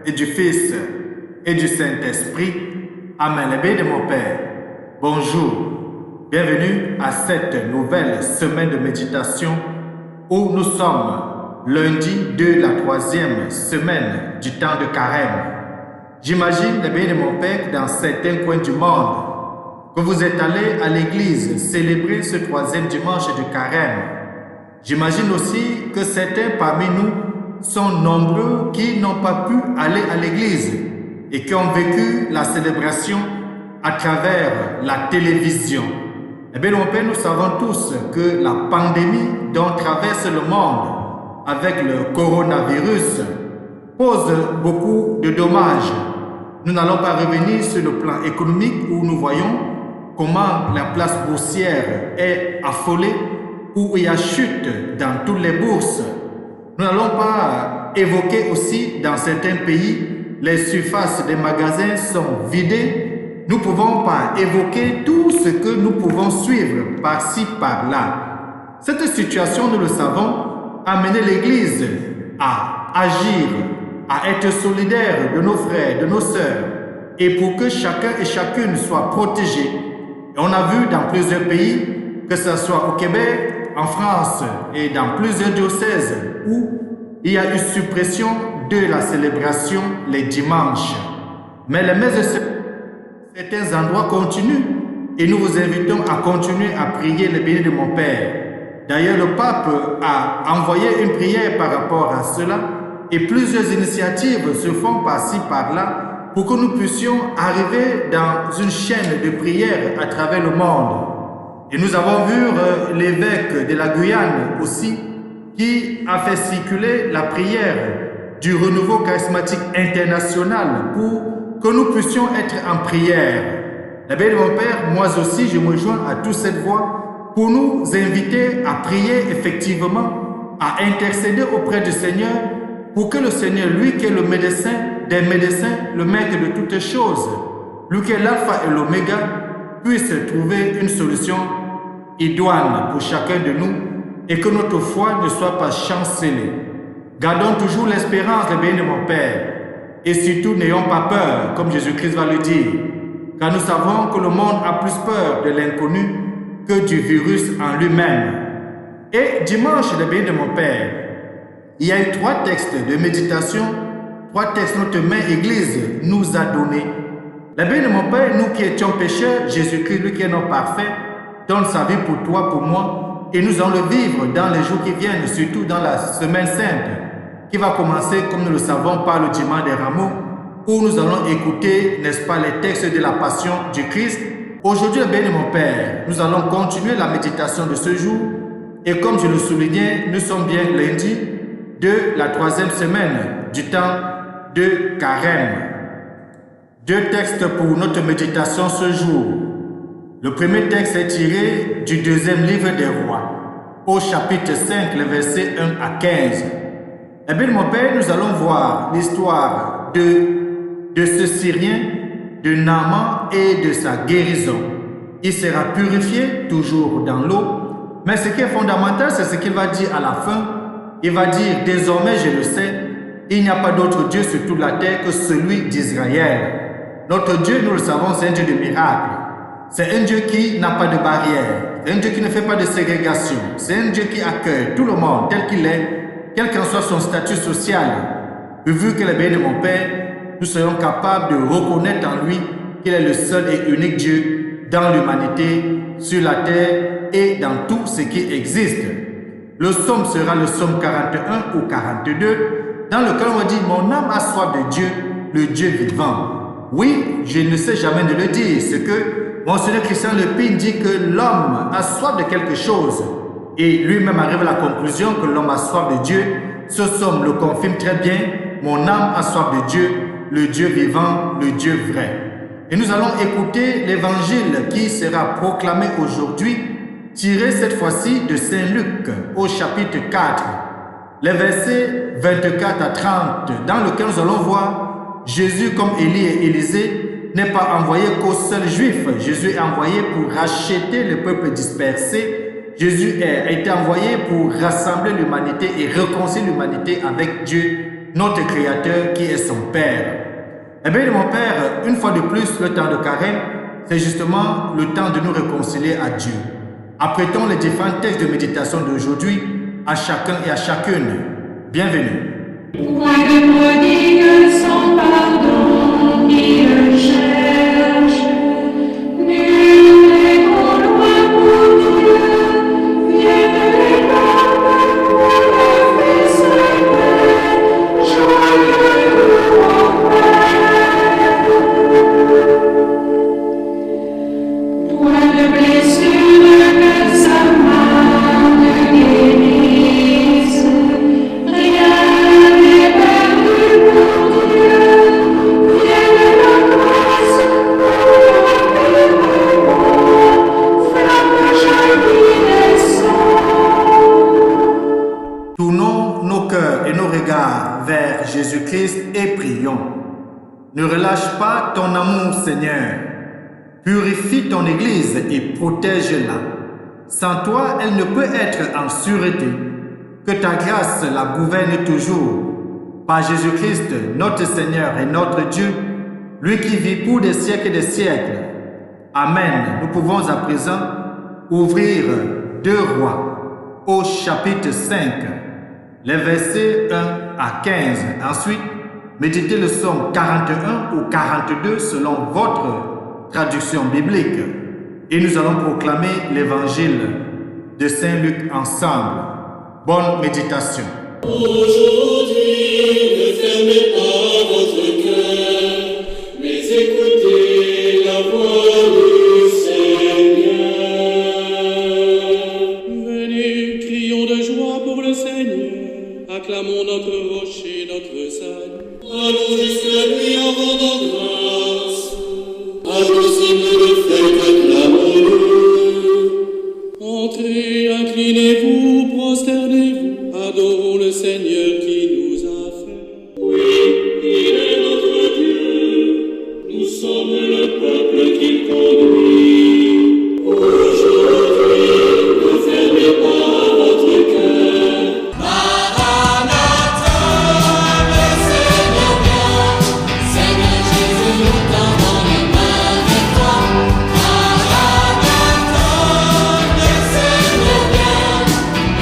et du Fils et du Saint-Esprit. Amen. Le bien de mon Père. Bonjour. Bienvenue à cette nouvelle semaine de méditation où nous sommes lundi de la 3e semaine du temps de carême. J'imagine, le bien de mon Père, que dans certains coins du monde, que vous êtes allés à l'église célébrer ce 3e dimanche de carême. J'imagine aussi que certains parmi nous sont nombreux qui n'ont pas pu aller à l'église et qui ont vécu la célébration à travers la télévision. Eh bien, mon Père, nous savons tous que la pandémie dont traverse le monde avec le coronavirus pose beaucoup de dommages. Nous n'allons pas revenir sur le plan économique où nous voyons comment la place boursière est affolée, où il y a chute dans toutes les bourses. Nous n'allons pas évoquer aussi dans certains pays, les surfaces des magasins sont vidées. Nous ne pouvons pas évoquer tout ce que nous pouvons suivre par-ci, par-là. Cette situation, nous le savons, a mené l'Église à agir, à être solidaire de nos frères, de nos sœurs, et pour que chacun et chacune soit protégé. Et on a vu dans plusieurs pays, que ce soit au Québec, en France et dans plusieurs diocèses où il y a eu suppression de la célébration les dimanches. Mais les messes de certains endroits continuent et nous vous invitons à continuer à prier le béni de mon Père. D'ailleurs, le pape a envoyé une prière par rapport à cela et plusieurs initiatives se font par-ci, par-là pour que nous puissions arriver dans une chaîne de prière à travers le monde. Et nous avons vu l'évêque de la Guyane aussi qui a fait circuler la prière du renouveau charismatique international pour que nous puissions être en prière. La bien de mon Père, moi aussi je me joins à toute cette voix pour nous inviter à prier effectivement, à intercéder auprès du Seigneur pour que le Seigneur, lui qui est le médecin des médecins, le maître de toutes choses, lui qui est l'alpha et l'oméga, puisse trouver une solution idoine pour chacun de nous et que notre foi ne soit pas chancelée. Gardons toujours l'espérance, le bien de mon Père, et surtout n'ayons pas peur, comme Jésus-Christ va le dire, car nous savons que le monde a plus peur de l'inconnu que du virus en lui-même. Et dimanche, le bien de mon Père, il y a eu 3 textes de méditation, 3 textes que notre mère Église nous a donnés. Le bien de mon Père, nous qui étions pécheurs, Jésus-Christ, lui qui est notre parfait, donne sa vie pour toi, pour moi, et nous allons le vivre dans les jours qui viennent, surtout dans la semaine sainte, qui va commencer, comme nous le savons, par le dimanche des rameaux, où nous allons écouter, n'est-ce pas, les textes de la passion du Christ. Aujourd'hui, bien de mon Père, nous allons continuer la méditation de ce jour, et comme je le soulignais, nous sommes bien lundi de la 3e semaine du temps de carême. 2 textes pour notre méditation ce jour. Le premier texte est tiré du 2e livre des rois, au chapitre 5, les versets 1 à 15. Eh bien, mon Père, nous allons voir l'histoire de ce Syrien, de Naaman et de sa guérison. Il sera purifié, toujours dans l'eau, mais ce qui est fondamental, c'est ce qu'il va dire à la fin. Il va dire, désormais je le sais, il n'y a pas d'autre Dieu sur toute la terre que celui d'Israël. Notre Dieu, nous le savons, c'est un Dieu de miracles. C'est un Dieu qui n'a pas de barrière. C'est un Dieu qui ne fait pas de ségrégation. C'est un Dieu qui accueille tout le monde tel qu'il est, quel qu'en soit son statut social. Vu que le bien de mon Père, nous serons capables de reconnaître en lui qu'il est le seul et unique Dieu dans l'humanité, sur la terre et dans tout ce qui existe. Le psaume sera le psaume 41 ou 42, dans lequel on dit « Mon âme a soif de Dieu, le Dieu vivant ». Oui, je ne sais jamais de le dire, ce que Monseigneur Christian Lepine dit que l'homme a soif de quelque chose. Et lui-même arrive à la conclusion que l'homme a soif de Dieu. Ce psaume le confirme très bien. Mon âme a soif de Dieu, le Dieu vivant, le Dieu vrai. Et nous allons écouter l'évangile qui sera proclamé aujourd'hui, tiré cette fois-ci de Saint Luc au chapitre 4, les versets 24 à 30, dans lequel nous allons voir Jésus comme Élie et Élisée n'est pas envoyé qu'aux seuls juifs. Jésus est envoyé pour racheter le peuple dispersé. Jésus a été envoyé pour rassembler l'humanité et réconcilier l'humanité avec Dieu notre Créateur qui est son Père. Eh bien, mon Père, une fois de plus, le temps de carême, c'est justement le temps de nous réconcilier à Dieu. Apprêtons les différents textes de méditation d'aujourd'hui à chacun et à chacune. Bienvenue. Point de prodigue sans pardon qui le cherche. Nul n'est trop loin pour Dieu. Viennent les peuples pour le Fils Père. Joyeux mon Père. Point de blessure que sa main ne guérisse. Rien n'est perdu pour Dieu. Vienne la grâce pour le bon, flamme jaillit des sangs. Tournons nos cœurs et nos regards vers Jésus-Christ et prions. Ne relâche pas ton amour, Seigneur. Purifie ton Église et protège-la. Sans toi, elle ne peut être en sûreté. Que ta grâce la gouverne toujours. Par Jésus-Christ, notre Seigneur et notre Dieu, lui qui vit pour des siècles et des siècles. Amen. Nous pouvons à présent ouvrir 2 Rois au chapitre 5, les versets 1 à 15. Ensuite, méditez le psaume 41 ou 42 selon votre traduction biblique. Et nous allons proclamer l'évangile de Saint Luc ensemble. Bonne méditation. Aujourd'hui, ne fermez pas votre cœur, mais écoutez la voix du Seigneur. Venez, crions de joie pour le Seigneur, acclamons notre rocher, notre salut. Allons jusqu'à lui en rendant grâce, applaudissez-nous de fête, acclamons-le. Entrez, inclinez-vous, prosternez-vous, adorons le Seigneur qui nous a fait. Oui, il est notre Dieu, nous sommes le peuple qu'il conduit. Aujourd'hui, ne fermez pas votre cœur. Maranatha, le Seigneur vient, Seigneur Jésus, nous tendons les mains vers toi. Maranatha, le Seigneur vient,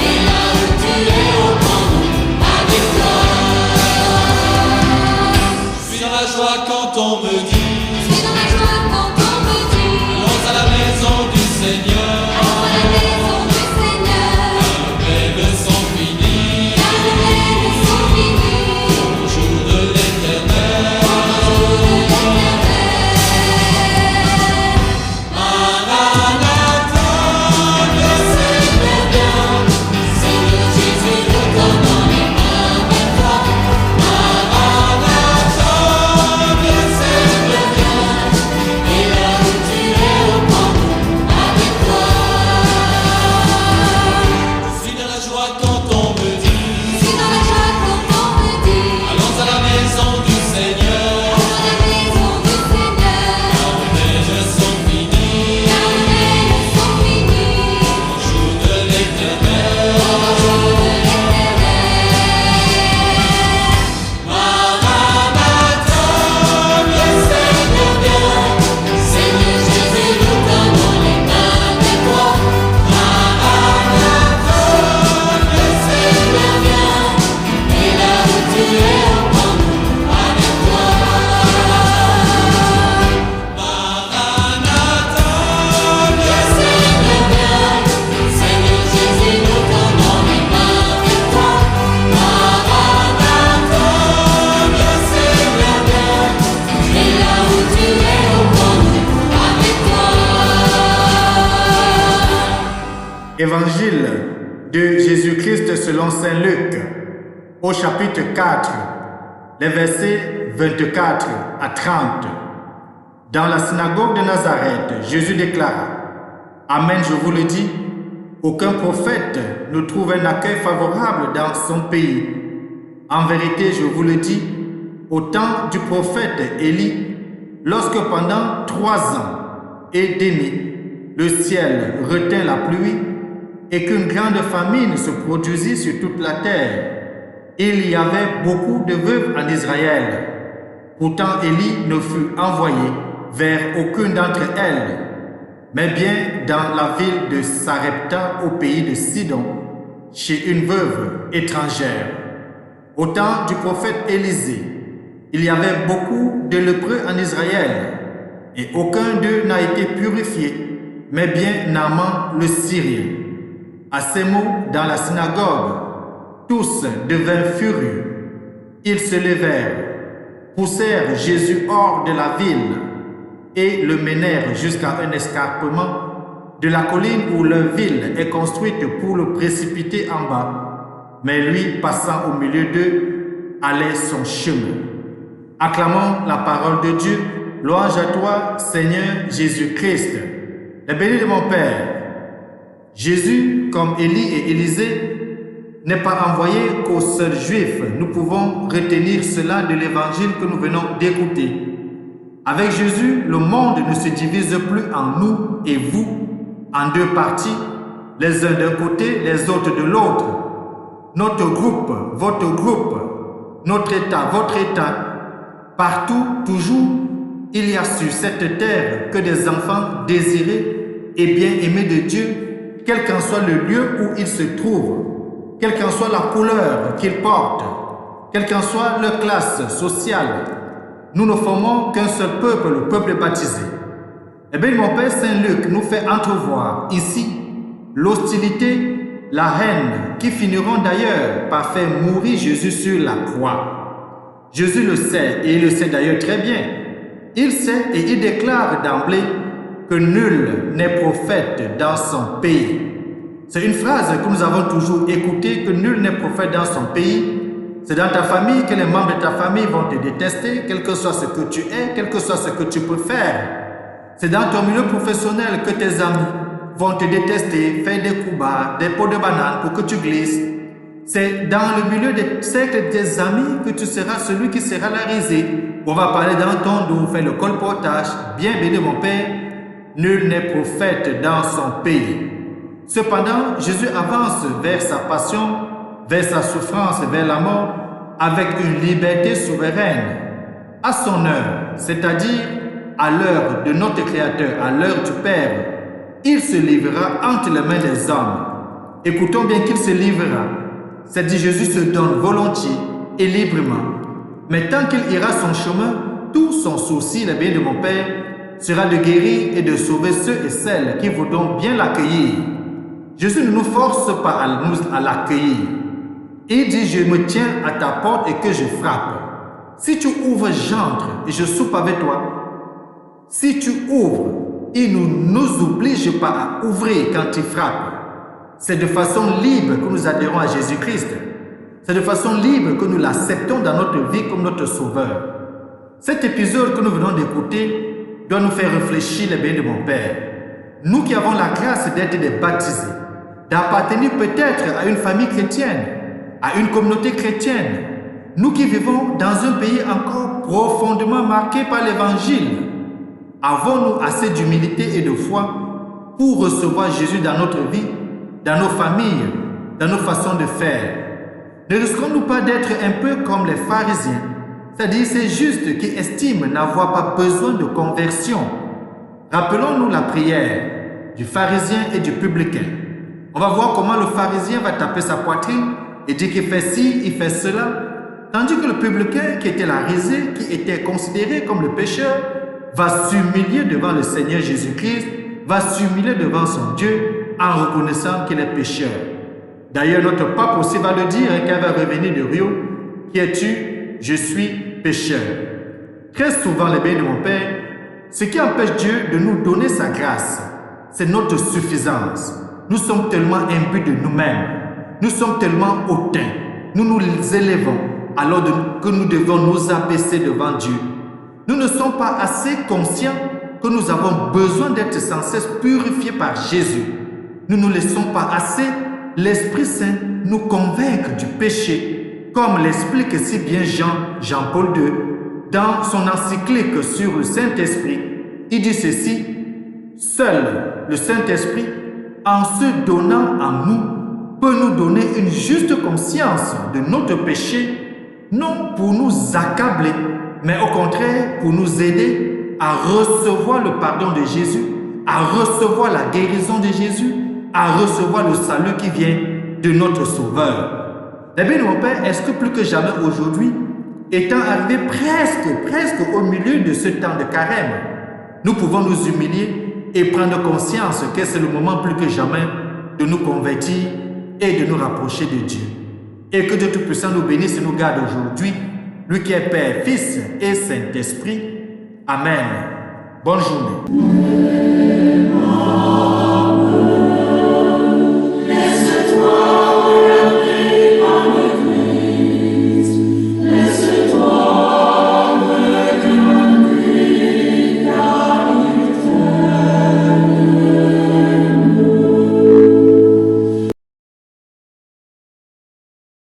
et là où tu es, au prends-nous avec toi. Je suis dans la joie quand on me dit, allons à la maison du Seigneur. Car les peines sont finies, au jour de l'Éternel. Maranatha, le Seigneur vient, Seigneur Jésus, nous tendons les mains vers toi. Maranatha, le Seigneur vient, et là où tu es, au prends-nous avec toi. Je suis dans la joie quand on me dit, allons à la maison du Seigneur. Car les peines sont finies, au jour de l'Éternel. Maranatha, le Seigneur vient, Seigneur Jésus, nous tendons les mains vers toi. Maranatha, le Seigneur vient, et là où tu es, au prends-nous avec toi. Maranatha, le Seigneur vient, Seigneur Jésus, nous tendons les mains vers toi. Maranatha, le Seigneur vient, et là où tu es, au prends-nous avec toi. Évangile de Jésus-Christ selon Saint Luc, au chapitre 4, les versets 24 à 30. Dans la synagogue de Nazareth, Jésus déclara: Amen, je vous le dis, aucun prophète ne trouve un accueil favorable dans son pays. En vérité, je vous le dis, au temps du prophète Élie, lorsque pendant 3 ans et demi, le ciel retint la pluie et qu'une grande famine se produisit sur toute la terre, il y avait beaucoup de veuves en Israël. Pourtant, Élie ne fut envoyé vers aucune d'entre elles, mais bien dans la ville de Sarepta au pays de Sidon, chez une veuve étrangère. Au temps du prophète Élisée, il y avait beaucoup de lépreux en Israël, et aucun d'eux n'a été purifié, mais bien Naaman le Syrien. À ces mots, dans la synagogue, tous devinrent furieux. Ils se levèrent, poussèrent Jésus hors de la ville et le menèrent jusqu'à un escarpement de la colline où leur ville est construite pour le précipiter en bas. Mais lui, passant au milieu d'eux, allait son chemin. Acclamons la parole de Dieu. Louange à toi, Seigneur Jésus-Christ. Le béni de mon Père. Jésus, comme Élie et Élisée, n'est pas envoyé qu'aux seuls Juifs. Nous pouvons retenir cela de l'évangile que nous venons d'écouter. Avec Jésus, le monde ne se divise plus en nous et vous, en deux parties, les uns d'un côté, les autres de l'autre. Notre groupe, votre groupe, notre État, votre État. Partout, toujours, il y a sur cette terre que des enfants désirés et bien aimés de Dieu, quel qu'en soit le lieu où ils se trouvent, quelle qu'en soit la couleur qu'ils portent, quelle qu'en soit leur classe sociale. Nous ne formons qu'un seul peuple, le peuple baptisé. Eh bien, mon Père Saint-Luc nous fait entrevoir ici l'hostilité, la haine, qui finiront d'ailleurs par faire mourir Jésus sur la croix. Jésus le sait, et il le sait d'ailleurs très bien. Il sait et il déclare d'emblée que nul n'est prophète dans son pays. C'est une phrase que nous avons toujours écoutée, que nul n'est prophète dans son pays. C'est dans ta famille que les membres de ta famille vont te détester, quel que soit ce que tu es, quel que soit ce que tu peux faire. C'est dans ton milieu professionnel que tes amis vont te détester, faire des coups bas, des pots de banane pour que tu glisses. C'est dans le milieu des cercles de tes amis que tu seras celui qui sera la risée. On va parler dans ton dos, faire le colportage. Bien béni mon Père, nul n'est prophète dans son pays. Cependant, Jésus avance vers sa passion, vers sa souffrance, vers la mort, avec une liberté souveraine. À son heure, c'est-à-dire à l'heure de notre Créateur, à l'heure du Père, il se livrera entre les mains des hommes. Écoutons bien qu'il se livrera. C'est-à-dire Jésus se donne volontiers et librement. Mais tant qu'il ira son chemin, tout son souci, le bien de mon Père, sera de guérir et de sauver ceux et celles qui voudront bien l'accueillir. Jésus ne nous force pas à l'accueillir. Il dit, je me tiens à ta porte et que je frappe. Si tu ouvres, j'entre et je soupe avec toi. Si tu ouvres, il ne nous oblige pas à ouvrir quand il frappe. C'est de façon libre que nous adhérons à Jésus-Christ. C'est de façon libre que nous l'acceptons dans notre vie comme notre Sauveur. Cet épisode que nous venons d'écouter doit nous faire réfléchir les biens de mon Père. Nous qui avons la grâce d'être des baptisés, d'appartenir peut-être à une famille chrétienne, à une communauté chrétienne, nous qui vivons dans un pays encore profondément marqué par l'Évangile, avons-nous assez d'humilité et de foi pour recevoir Jésus dans notre vie, dans nos familles, dans nos façons de faire? Ne risquons-nous pas d'être un peu comme les pharisiens, c'est-à-dire ces justes qui estiment n'avoir pas besoin de conversion? Rappelons-nous la prière du pharisien et du publicain. On va voir comment le pharisien va taper sa poitrine et dire qu'il fait ci, il fait cela, tandis que le publicain, qui était la risée, qui était considéré comme le pécheur, va s'humilier devant le Seigneur Jésus-Christ, va s'humilier devant son Dieu en reconnaissant qu'il est pécheur. D'ailleurs, notre pape aussi va le dire quand il va revenir de Rio. Qui es-tu? Je suis pécheur. Très souvent, les biens de mon Père, ce qui empêche Dieu de nous donner sa grâce, c'est notre suffisance. Nous sommes tellement imbus de nous-mêmes. Nous sommes tellement hautains. Nous nous élevons alors que nous devons nous abaisser devant Dieu. Nous ne sommes pas assez conscients que nous avons besoin d'être sans cesse purifiés par Jésus. Nous ne laissons pas assez l'Esprit Saint nous convaincre du péché, comme l'explique si bien Jean-Paul II dans son encyclique sur le Saint-Esprit. Il dit ceci: seul le Saint-Esprit, en se donnant à nous, peut nous donner une juste conscience de notre péché, non pour nous accabler, mais au contraire pour nous aider à recevoir le pardon de Jésus, à recevoir la guérison de Jésus, à recevoir le salut qui vient de notre Sauveur. Eh bien, mon Père, est-ce que plus que jamais aujourd'hui, étant arrivé presque au milieu de ce temps de carême, nous pouvons nous humilier et prendre conscience que c'est le moment plus que jamais de nous convertir et de nous rapprocher de Dieu. Et que Dieu Tout-Puissant nous bénisse et nous garde aujourd'hui, lui qui est Père, Fils et Saint-Esprit. Amen. Bonne journée.